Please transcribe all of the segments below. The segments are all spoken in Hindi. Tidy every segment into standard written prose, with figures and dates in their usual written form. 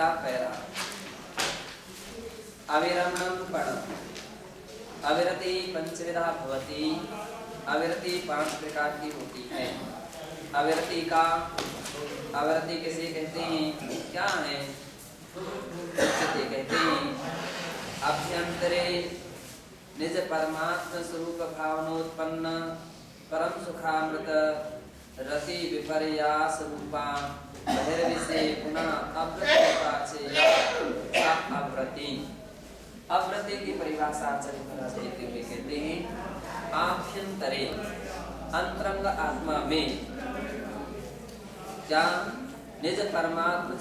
दूसरा पैरा। अविरमणं पणम्। अविरति पंचविधा भवति। अविरति 5 प्रकार की होती है। अविरति किसे कहते हैं? क्या है? कहते हैं अभ्यंतरे निज परमात्म स्वरूप भावनोत्पन्न परम सुखामृत रति विपर्यास रूपा बहिर्विषय पुनः अव्रति। अव्रति की परिभाषा आचार्य महाराज देते हुए कहते हैं आभ्यंतरे अंतरंग आत्मा में क्या निज परमात्मा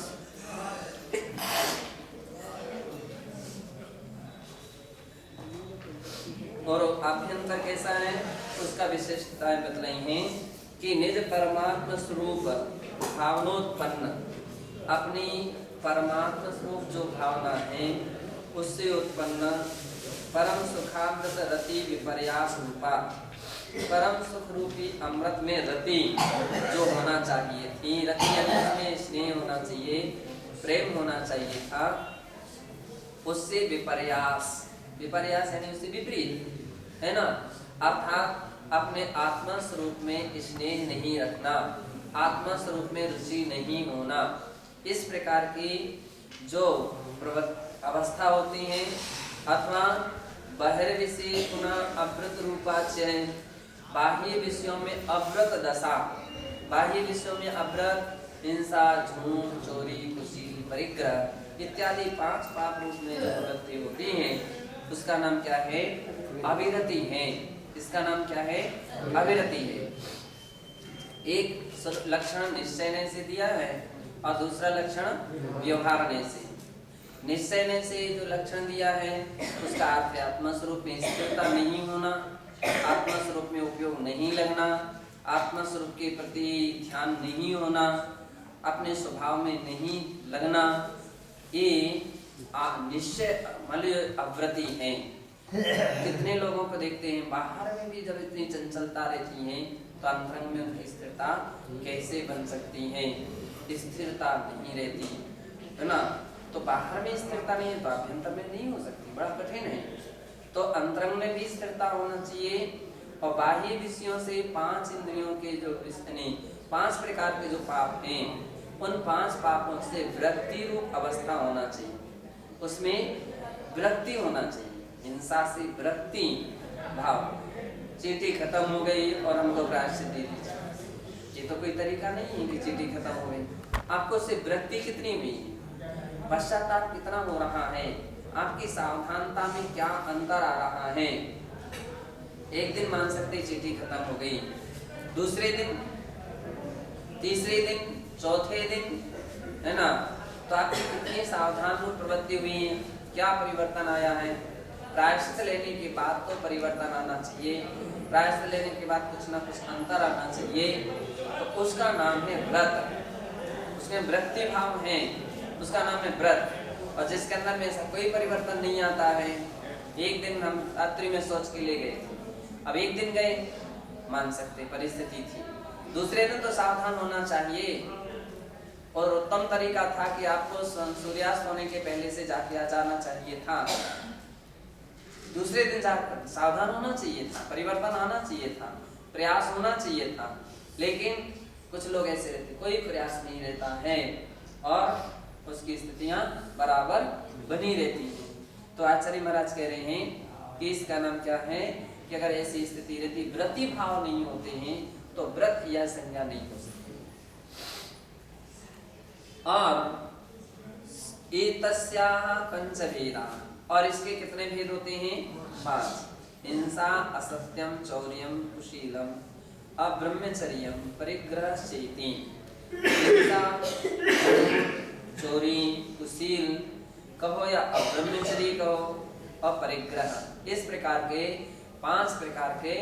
और अभ्यंतर कैसा है उसका विशेषताएं बतलाई हैं कि निज परमात्म स्वरूप भावनोत्पन्न अपनी परमात्म स्वरूप जो भावना है उससे उत्पन्न परम सुखामृत रति विपर्यास रूपा परम सुख रूपी अमृत में रति जो होना चाहिए थी, रति यानी उसमें स्नेह होना चाहिए, प्रेम होना चाहिए था, उससे विपर्यास यानी उससे विपरीत है ना, अर्थात अपने आत्मा स्वरूप में स्नेह नहीं रखना, आत्मा स्वरूप में रुचि नहीं होना, इस प्रकार की जो अवस्था होती है अथवा बहिर्विषय पुनः अव्रत रूपाच्य बाह्य विषयों में अव्रत दशा, बाह्य विषयों में अव्रत हिंसा, झूठ, चोरी, कुशील, परिग्रह इत्यादि 5 पाप रूप में जो प्रवृत्ति होती है उसका नाम क्या है? अविरति है। इसका नाम क्या है? अविरति है। एक लक्षण निश्चय से दिया है और दूसरा लक्षण व्यवहार से। निश्चय से जो लक्षण दिया है उसका अर्थ है आत्मा स्वरूप में स्थिरता नहीं होना, आत्मा स्वरूप में उपयोग नहीं लगना, आत्मा स्वरूप के प्रति ध्यान नहीं होना, अपने स्वभाव में नहीं लगना, ये निश्चय अव्रति है। कितने लोगों को देखते हैं बाहर में भी जब इतनी चंचलता रहती है तो अंतरंग में उनकी स्थिरता कैसे बन सकती है? स्थिरता नहीं रहती है ना, तो बाहर में स्थिरता नहीं है तो अभ्यंतर में नहीं हो सकती, बड़ा कठिन है। तो अंतरंग में भी स्थिरता होना चाहिए और बाह्य विषयों से 5 इंद्रियों के जो 5 प्रकार के जो पाप हैं उन 5 पापों से विरक्ति रूप अवस्था होना चाहिए, उसमें विरक्ति होना चाहिए, हिंसा से विरक्ति भाव। चीटी खत्म हो गई और हमको प्रायश्चित दे दीजिए, ये तो कोई तरीका नहीं है कि चीटी खत्म हो गई। आपको से विरक्ति कितनी हुई, पश्चाताप कितना हो रहा है, आपकी सावधानता में क्या अंतर आ रहा है। एक दिन मान सकते चीटी खत्म हो गई, दूसरे दिन, तीसरे दिन, चौथे दिन, है ना, तो आपकी कितनी सावधान रूप प्रवृत्ति हुई है, क्या परिवर्तन आया है। प्रायश्चित लेने के बाद तो परिवर्तन आना चाहिए, प्रायश्चित लेने के बाद कुछ ना कुछ अंतर आना चाहिए, तो उसका नाम है व्रत, उसमें वृत्ति भाव है, उसका नाम है व्रत। और जिसके अंदर में ऐसा कोई परिवर्तन नहीं आता है, एक दिन हम रात्रि में सोच के ले गए, अब एक दिन गए मान सकते परिस्थिति थी, दूसरे दिन तो सावधान होना चाहिए और उत्तम तरीका था कि आपको सूर्यास्त होने के पहले से जाके आ जाना चाहिए था, दूसरे दिन जाकर सावधान होना चाहिए था, परिवर्तन आना चाहिए था, प्रयास होना चाहिए था। लेकिन कुछ लोग ऐसे रहते, कोई प्रयास नहीं रहता है और उसकी स्थितियां बराबर बनी रहती है। तो आचार्य महाराज कह रहे हैं कि इसका नाम क्या है कि अगर ऐसी स्थिति रहती, व्रति भाव नहीं होते हैं तो व्रत या संज्ञा नहीं हो सकती। और एतस्याः पंचभेदा, और इसके कितने भेद होते हैं? 5। हिंसा, असत्यम, चौर्यम, कुशीलम, अब्रह्मचर्यम, परिग्रह चेति। हिंसा, चोरी, कुशील कहो या अब्रह्मचर्य कहो और परिग्रह, इस प्रकार के 5 प्रकार के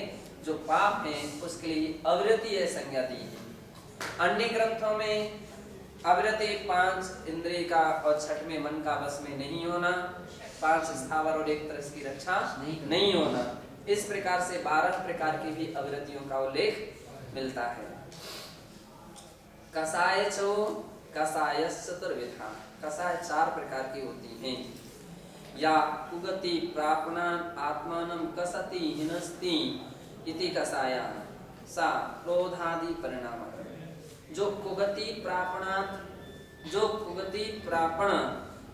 जो पाप हैं उसके लिए अविरति है संज्ञा दी है। अन्य ग्रंथों में अविरति 5 इंद्रिय का और 6 में मन का बस में नहीं होना, 5 स्थावर और 1 तरस की रक्षा नहीं होना, इस प्रकार से 12 प्रकार की भी अविरतियों का उल्लेख मिलता है। कषाय चतुर्विधा, कषाय 4 प्रकार की होती हैं। या कुगति प्रापणान आत्मानं कसति हिनस्ति इति कषाया सा क्रोधादि परिणाम। जो कुगति प्रापण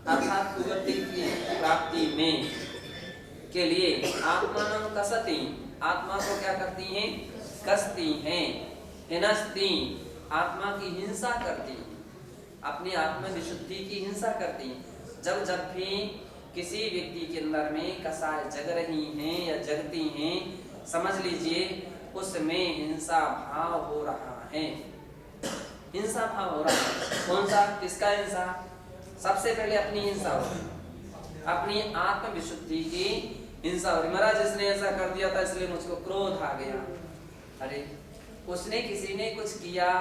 अर्थात कुगति की प्राप्ति में के लिए आत्मानं कसति, आत्मा को क्या करती हैं, कसती हैं, हिनस्ति आत्मा की हिंसा करती हैं, अपनी आत्म विशुद्धि की हिंसा करती हैं। जब भी किसी व्यक्ति के अंदर में कषाय जग रही हैं या जगती हैं, समझ लीजिए उसमें हिंसा भाव हो रहा है, हिंसा भाव हो रहा है। कौन सा, किसका हिंसा? सबसे पहले अपनी हिंसा हो रही, अपनी आत्म विशुद्धि की हिंसा हो रही। महाराज इसने ऐसा कर दिया था इसलिए मुझको क्रोध आ गया। अरे उसने, किसी ने कुछ किया,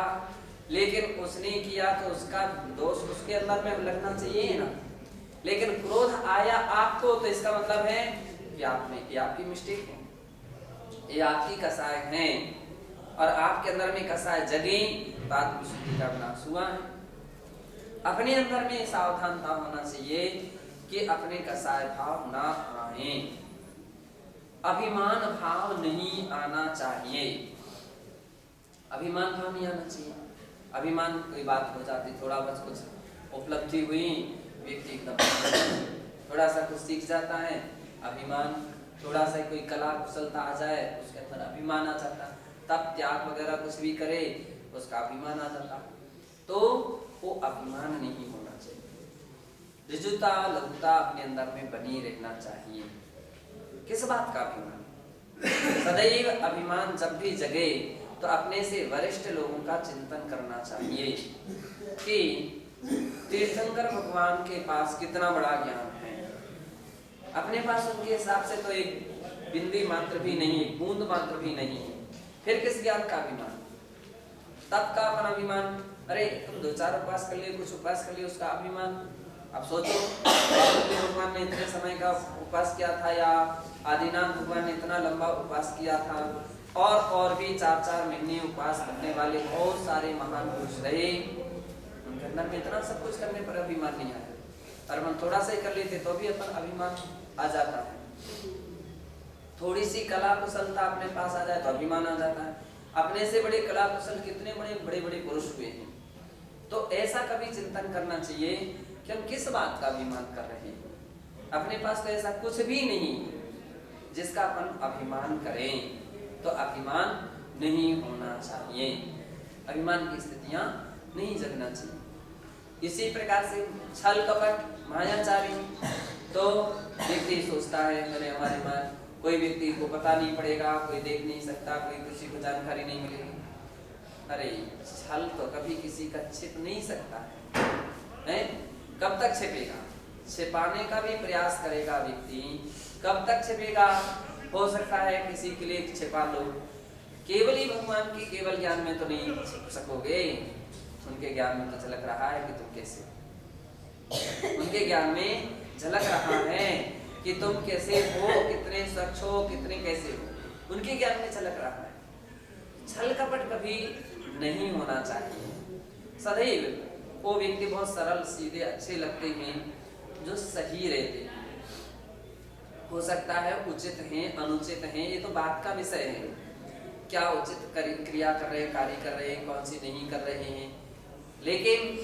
लेकिन उसने किया तो उसका दोष उसके अंदर में लगना चाहिए ना, लेकिन क्रोध आया आपको तो इसका मतलब है कि ये आपकी मिस्टेक है, ये आपकी कषाय है, और आपके अंदर में कषाय जगी तो आत्मशुद्धि का विनाश हुआ है। अपने अंदर में सावधानता होना चाहिए कि अपने कषाय भाव ना आए, अभिमान भाव नहीं आना चाहिए, अभिमान भाव नहीं आना चाहिए। अभिमान कोई बात हो जाती, थोड़ा बस कुछ उपलब्धि हुई, व्यक्ति एकदम थोड़ा सा कुछ सीख जाता है, अभिमान, थोड़ा सा कोई कला कुशलता आ जाए उसके अंदर अभिमान आ जाता, तब त्याग वगैरह कुछ भी करे उसका अभिमान आ जाता, तो वो अभिमान नहीं होना चाहिए। ऋजुता लघुता अपने अंदर में बनी रहना चाहिए। किस बात का अभिमान? सदैव अभिमान जब भी जगे तो अपने से वरिष्ठ लोगों का चिंतन करना चाहिए कि तीर्थंकर भगवान के पास कितना बड़ा ज्ञान है, अपने पास उनके हिसाब से तो एक बिंदी मात्र भी नहीं, बूंद मात्र भी नहीं है, फिर किस ज्ञान का अभिमान? तब का अपना अभिमान, अरे तुम 2-4 उपवास कर लिए, कुछ उपवास कर लिए, उसका अभिमान। अब सोचो भगवान ने इतने समय का उपवास किया था, या आदिनाथ भगवान ने इतना लंबा उपवास किया था, और भी 4-4 महीने उपवास करने वाले बहुत सारे महान पुरुष रहे, उनके अंदर में इतना सब कुछ करने पर अभिमान नहीं आया। और हम थोड़ा सा ही कर लेते तो भी अपन अभिमान आ जाता है, थोड़ी सी कला कुशलता अपने पास आ जाए तो अभिमान आ जाता है। अपने से बड़े कला कुशल कितने बड़े पुरुष हुए हैं। तो ऐसा कभी चिंतन करना चाहिए कि हम किस बात का अभिमान कर रहे हैं। अपने पास तो ऐसा कुछ भी नहीं जिसका अपन अभिमान करें, तो अभिमान नहीं होना चाहिए, अभिमान की स्थितियां नहीं जगना चाहिए। इसी प्रकार से छल कपट मायाचारी, तो व्यक्ति सोचता है अरे हमारे माँ, कोई व्यक्ति को पता नहीं पड़ेगा, कोई देख नहीं सकता, कोई किसी को जानकारी नहीं मिलेगी। अरे छल तो कभी किसी का छिप नहीं सकता है, कब तक छिपेगा? छिपाने का भी प्रयास करेगा व्यक्ति, कब तक छिपेगा? हो सकता है किसी के लिए छिपा लो, केवल ही भगवान की केवल ज्ञान में तो नहीं छिप सकोगे, उनके ज्ञान में तो झलक रहा है कि तुम कैसे, उनके ज्ञान में झलक रहा है कि तुम कैसे हो, कितने स्वच्छ हो, कितने कैसे हो, उनके ज्ञान में झलक रहा है। छल कपट कभी नहीं होना चाहिए। सदैव वो व्यक्ति बहुत सरल सीधे अच्छे लगते हैं जो सही रहते हैं। हो सकता है उचित हैं, अनुचित हैं, ये तो बात का विषय है, क्या उचित क्रिया कर रहे हैं, कार्य कर रहे हैं, कौन सी नहीं कर रहे हैं, लेकिन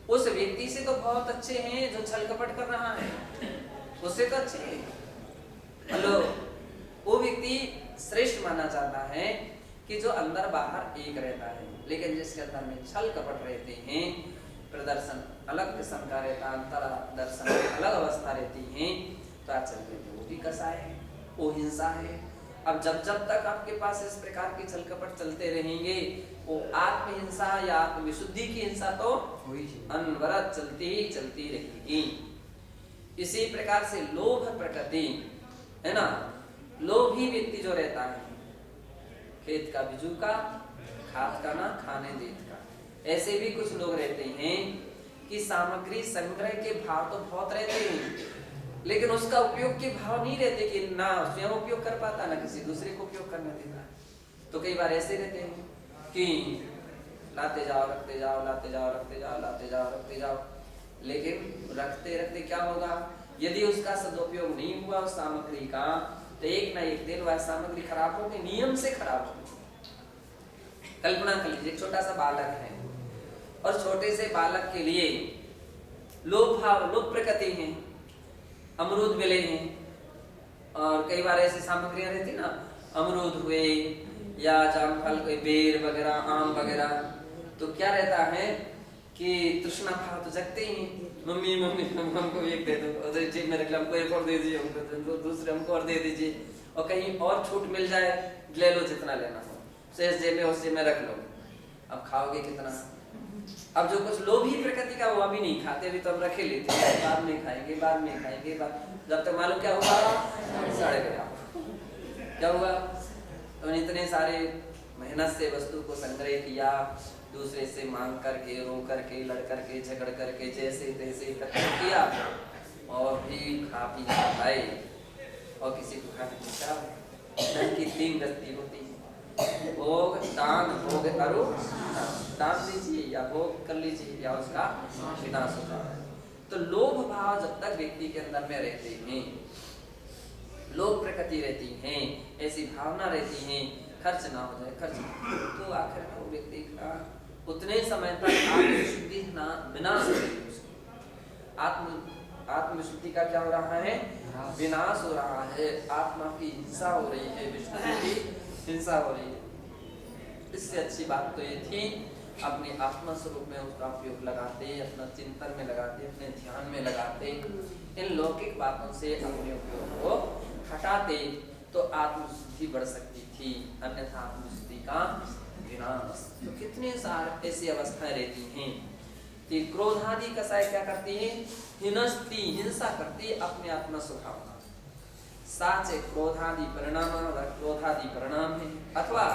उस व्यक्ति से तो बहुत अच्छे हैं जो छल कपट कर रहा है, उससे तो अच्छे हैं। हेलो, वो व्यक्ति श्रेष्ठ माना जाता है कि जो अंदर बाहर एक रहता है, लेकिन जिसके अंदर में छल कपट रहते हैं, प्रदर्शन अलग किस्म का रहता, अंतर दर्शन अलग अवस्था रहती है, तो आज चलते थे वो भी कषाय है, वो हिंसा है। अब जब तक आपके पास इस प्रकार की छल कपट चलते रहेंगे, वो आत्महिंसा या आत्मविशुद्धि की हिंसा तो अनवरत चलती रहेगी। इसी प्रकार से लोभ प्रकृति है ना, लोभी व्यक्ति जो रहता है, खेत का बिजू का, खाद का ना खाने देत का, ऐसे भी कुछ लोग रहते हैं कि सामग्री संग्रह के भाव तो बहुत रहते हैं, लेकिन उसका उपयोग के भाव नहीं रहते कि ना स्वयं उपयोग कर पाता, ना किसी दूसरे को उपयोग करने देता। तो कई बार ऐसे रहते हैं कि लाते जाओ, रखते जाओ, लाते जाओ, रखते जाओ, लाते जाओ, रखते जाओ। लेकिन रखते रखते क्या होगा, यदि उसका सदुपयोग नहीं हुआ उस सामग्री का, तो एक ना एक दिन वह सामग्री खराब होगी, नियम से खराब होगी। कल्पना कर लीजिए, एक छोटा सा बालक है और छोटे से बालक के लिए लोभ भाव, लोभ प्रकृति है, अमरूद मिले हैं, और कई बार ऐसी सामग्रियां रहती ना, अमरूद हुए या जामफल, कोई बेर वगैरह, आम वगैरह, तो क्या रहता है कि तृष्णा भाव तो जगते ही हैं। मम्मी मम्मी हमको एक दे दो, उधर जेब में रख लो, हमको एक और दे दीजिए, हमको दूसरे हमको और दे दीजिए, और कहीं और छूट मिल जाए ले लो जितना लेना हो, शेष जेब में उस जेब में रख लो। अब खाओगे कितना? अब जो कुछ लोभी प्रकृति का वो अभी नहीं खाते, अभी तो हम रखे लेते हैं, बाद में खाएंगे, बाद में खाएंगे, जब तक मालूम क्या हुआ, सड़ गया। क्या हुआ? तो इतने सारे मेहनत से वस्तु को संग्रह किया, दूसरे से मांग करके, रो करके, लड़ करके, झगड़ करके, जैसे तैसे इकट्ठा किया, और भी खा पी पाए, और किसी को खाने पूछा। धन की 3 गति होती है, भोग, दान, भोग करो, दान दीजिए या भोग कर लीजिए या उसका विनाश होता है। तो लोभ भाव जब तक व्यक्ति के अंदर में रहते हैं, लोभ प्रकृति रहती हैं, ऐसी भावना रहती है, खर्च ना हो जाए, खर्च, तो आखिर में वो व्यक्ति का उतने समय तक आत्मविशुद्धि विनाश हो रही है। आत्मविशुद्धि का क्या हो रहा है? विनाश हो रहा है। आत्मा की हिंसा हो रही है, विशुद्धि की हिंसा हो रही है। इससे अच्छी बात तो ये थी अपने आत्मा स्वरूप में उसका उपयोग लगाते, अपना चिंतन में लगाते, अपने ध्यान में लगाते, इन लौकिक बातों से अपने उपयोग को हटाते, तो आत्मशुद्धि बढ़ सकती थी, अन्यथा आत्मशुद्धि का विनाश। तो कितने सारे ऐसी अवस्थाएं रहती हैं कि क्रोधादि कसाय क्या करती है? हिनस्ती, हिंसा करती अपने आत्मा स्वभाव का। साचे क्रोधादि परिणाम, क्रोधादि परिणाम है, अथवा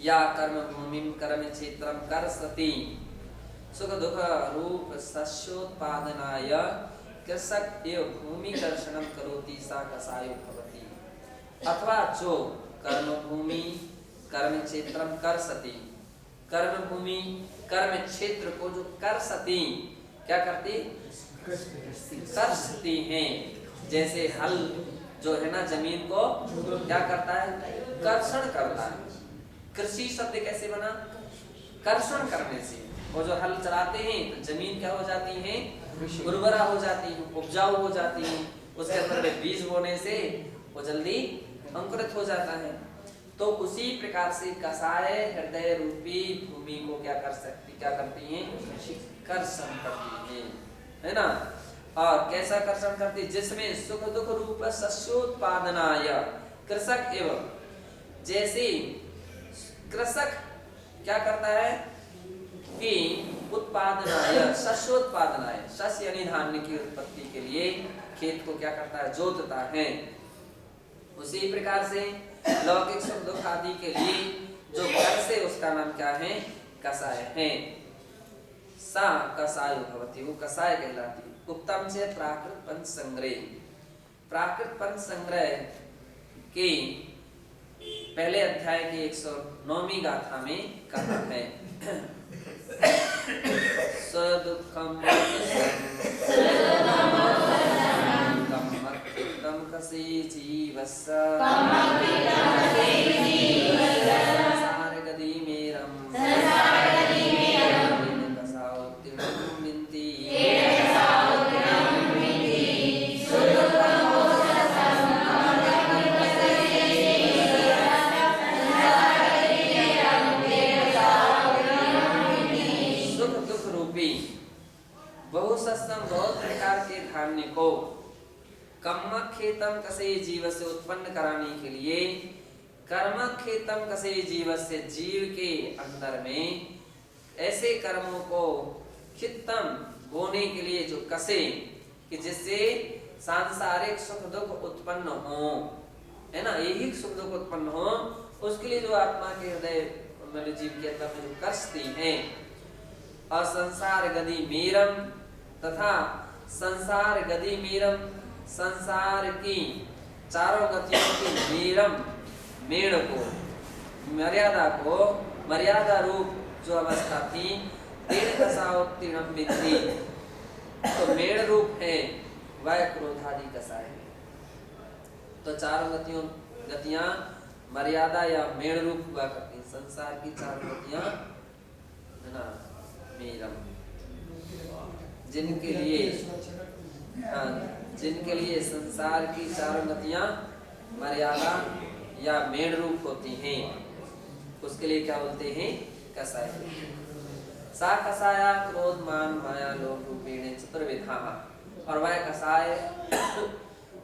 या कर्म भूमि कर्म क्षेत्रम कर्षति सुख दुख रूप शस्योत्पादनाय कृषक एव भूमि कर्षणम करोति सा कसायो भवति। अथवा जो कर्म भूमि कर्म क्षेत्रम कर्षति, कर्म भूमि कर्म क्षेत्र को जो कर्षति, क्या करती? कर्षती हैं। जैसे हल जो है ना, जमीन को क्या करता है? कर्षण करता है। कृषि शब्द कैसे बना? कर्षण करने से। वो जो हल चलाते हैं तो जमीन क्या हो जाती है? उर्वरा हो जाती है, उपजाऊ हो जाती है, उसके अंदर में बीज बोने से वो जल्दी अंकुरित हो जाता है। तो उसी प्रकार से कसाय हृदय रूपी भूमि को क्या करती हैं? कर्षण करती है ना। और कैसा कर्षण करती? जिसमें सुख दुख रूप शस्योत्पादनाय कृषक एवं, जैसे कृषक क्या करता है कि उत्पादनाय, शस्योत्पादनाय, शस्य यानी धान्य की उत्पत्ति के लिए खेत को क्या करता है? जोतता है। उसी प्रकार से लौकिक सुख दुख आदि के लिए जो कर से, उसका नाम क्या है? कसाय है। सा कसायो भवति, वो कसाय कहलाती। उत्तम से प्राकृत पंच संग्रह, प्राकृत पंच संग्रह के पहले अध्याय की 109वीं गाथा में कहा है सदुखम कसे जीवस्य संसार गति मेरम बहुत प्रकार के धान्य को कर्म खेतम कसे जीव से उत्पन्न कराने के लिए, कर्म खेतम कसे जीव से, जीव के अंदर में ऐसे कर्मों को खितम बोने के लिए जो कसे, कि जिससे सांसारिक सुख दुख उत्पन्न हो, है ना, यही सुख दुख उत्पन्न हो, उसके लिए जो आत्मा के हृदय मतलब जीव के अंदर में जो कसती है, असंसार गति मीरम, तथा संसार गति मीरम, संसार की चारों गतियों की मीरम, मेड़ को, मर्यादा को मर्यादा रूप जो अवस्था थी, तेन कसाओत्तीर्णम विद्धि, तो मेड़ रूप है वह क्रोधादि कसाय है। तो चारों गतियां मर्यादा या मेड़ रूप हुआ करती हैं। संसार की चारों गतियां है ना मेरम, जिनके लिए संसार की चारों गतियां मर्यादा या मेड़ रूप होती हैं, उसके लिए क्या बोलते हैं? कसाय। सा कसाया क्रोध मान माया लोभ रूपेण चतुर्विधा, और वह कसाय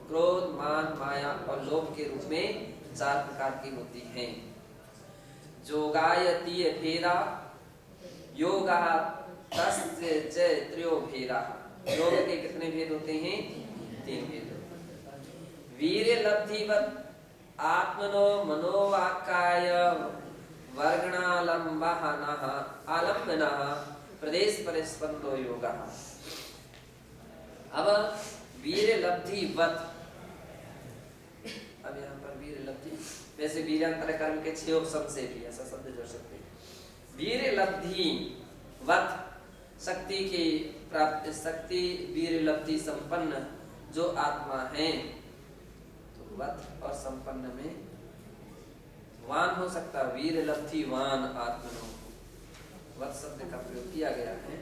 क्रोध मान माया और लोभ के रूप में 4 प्रकार की होती हैं। जोगायतीय भेदा योगा तस्य च त्रयो भेदा, योग के कितने भेद होते हैं? 3 भेद। वीर्य लब्धिवत आत्मनो मनोवाक्काय वर्गणालंबनः आलंबनः प्रदेश परिस्पंदो योगः। अब वीर्य लब्धिवत, अब यहाँ पर वीर्य लब्धि, वैसे वीर्यांतर कर्म के 6 उपसर्ग से भी ऐसा शब्द जोड़ सकते हैं। वीर्य लब्धि वत, शक्ति की प्राप्ति, शक्ति वीर्य लब्धि संपन्न जो आत्मा है, तो वत और संपन्न में वान हो सकता, वीर लब्धि वान आत्मनो, वत शब्द का प्रयोग किया गया है।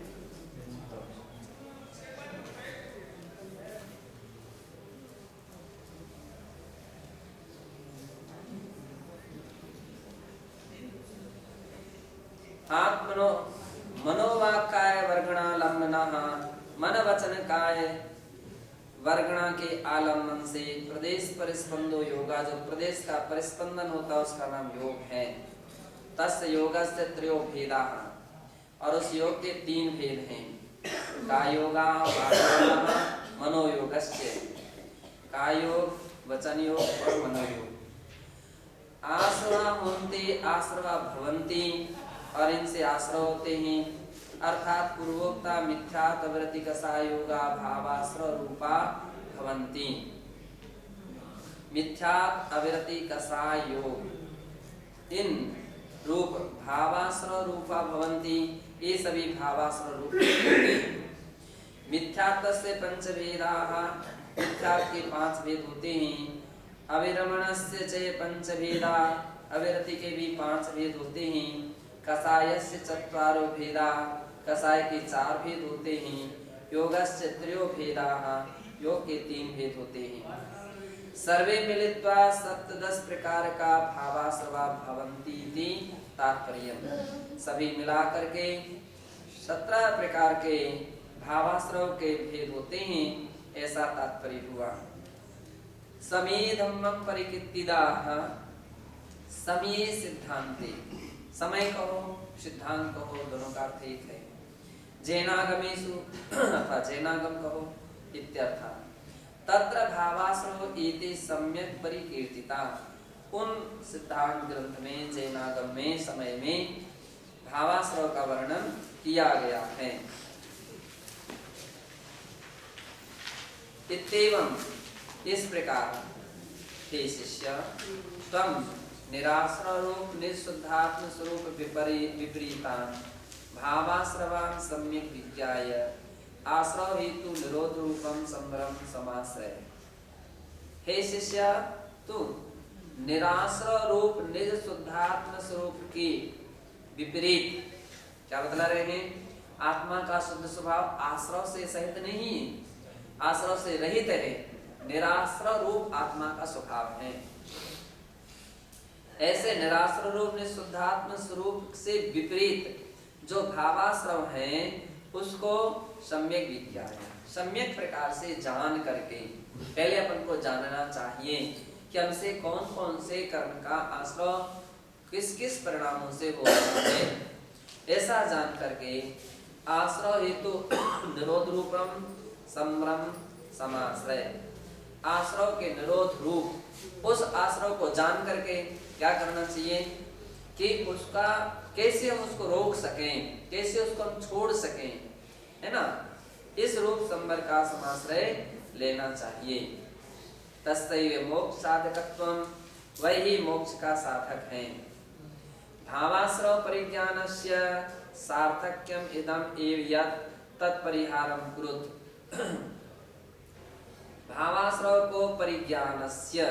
आत्मनो मनोवाक्काय वर्गणालंबनः, मन वचन काय वर्गणा के आलम्बन से प्रदेश परिस्पंदो योगा, जो प्रदेश का परिस्पंदन होता है उसका नाम योग है। तस्य योगस्य त्रयो भेदा, और उस योग के 3 भेद हैं। काय योगा वाक्योगा मनोयोगस्य, काय योग, वचन योग और मनोयोग। आश्रवा होन्ति आश्रवा भवन्ति, और इनसे आश्रव होते हैं, अर्थात पूर्वोक्ता मिथ्यात् अवृत्ति कसाय योगा भावाश्रव रूपा भवन्ति। मिथ्यात् अवृत्ति कसाय योग, इन रूप भावाश्रव रूपा भवन्ति, ये सभी भावाश्रव रूप होते हैं। मिथ्यात्वस्य पंचभेदाः, मिथ्यात्व के 5 भेद होते हैं। अविरमणस्य च पंचभेदा, अविरति के भी 5 भेद होते हैं। कसायस्य चत्वारो भेदा, कसाय के 4 भेद होते हैं। योगस्य त्रयो भेदाः, योग के 3 भेद होते हैं। सर्वे मिलित्वा 17 प्रकार का भावाश्रवा भवन्ति इति तात्पर्यम्, सभी मिला करके 17 प्रकार के भावाश्रव के भेद होते हैं, ऐसा तात्पर्य हुआ। समे धम्मं परिकीर्तिताः, समय सिद्धांते, समय कहो सिद्धांत कहो दोनों का अर्थ एक है। जैनागमेषु अथवा जैनागम कहो इत्यर्थ। तत्र भावाश्रव एते सम्यक परिकीर्तिता, उन सिद्धांत ग्रंथ में जैनागम में समय में भावाश्रव का वर्णन किया गया है। इत्येवं, इस प्रकार हे शिष्य, त्वं निराश्रव रूप निःशुद्धात्म स्वरूप विपरीतान् भावाश्रवान् सम्यक विज्ञाय आश्रव हेतु निरोध रूपम संभ्रम समाश्रय। हे शिष्य, तू निराश्रव रूप निज शुद्धात्म स्वरूप के विपरीत, क्या बतला रहे हैं? आत्मा का शुद्ध स्वभाव आश्रव से सहित नहीं, आश्रव से रहित है, निराश्रव रूप आत्मा का स्वभाव है। ऐसे निराश्रव रूप निःशुद्धात्म स्वरूप से विपरीत जो भावाश्रव है, उसको सम्यक विज्ञा है, सम्यक प्रकार से जान करके, पहले अपन को जानना चाहिए कि हमसे कौन कौन से कर्म का आश्रव किस किस परिणामों से हो रहा है। ऐसा जान करके आश्रव हेतु निरोध रूपम संभ्रम समाश्रय, आश्रव के निरोध रूप उस आश्रव को जान करके क्या करना चाहिए कि उसका कैसे हम उसको रोक सकें, कैसे उसको हम छोड़ सकें, है ना। इस रूप संबर का समाश्रय लेना चाहिए। तस्सैव मोक्ष साधकत्वम, वही मोक्ष का साधक है। भावाश्रव परिज्ञानस्य सार्थक्यम इदम एव यत् तत्परिहारम कुरुत। भावाश्रव को परिज्ञानस्य,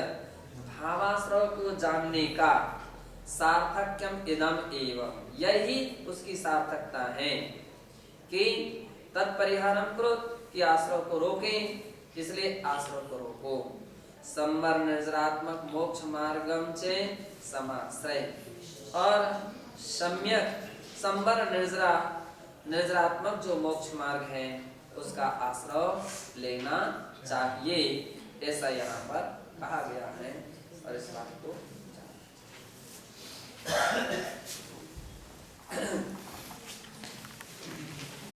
भावाश्रव को जानने का, सार्थक्यम इदम एव, यही उसकी सार्थकता है कि तत्परिहारम कुरुत, कि आश्रव को रोकें, इसलिए आश्रव को रोको। संवर निर्जरात्मक मोक्ष मार्गम चे समाश्रय, और सम्यक संवर निर्जरात्मक जो मोक्ष मार्ग है उसका आश्रय लेना चाहिए, ऐसा यहाँ पर कहा गया है। और इस बात को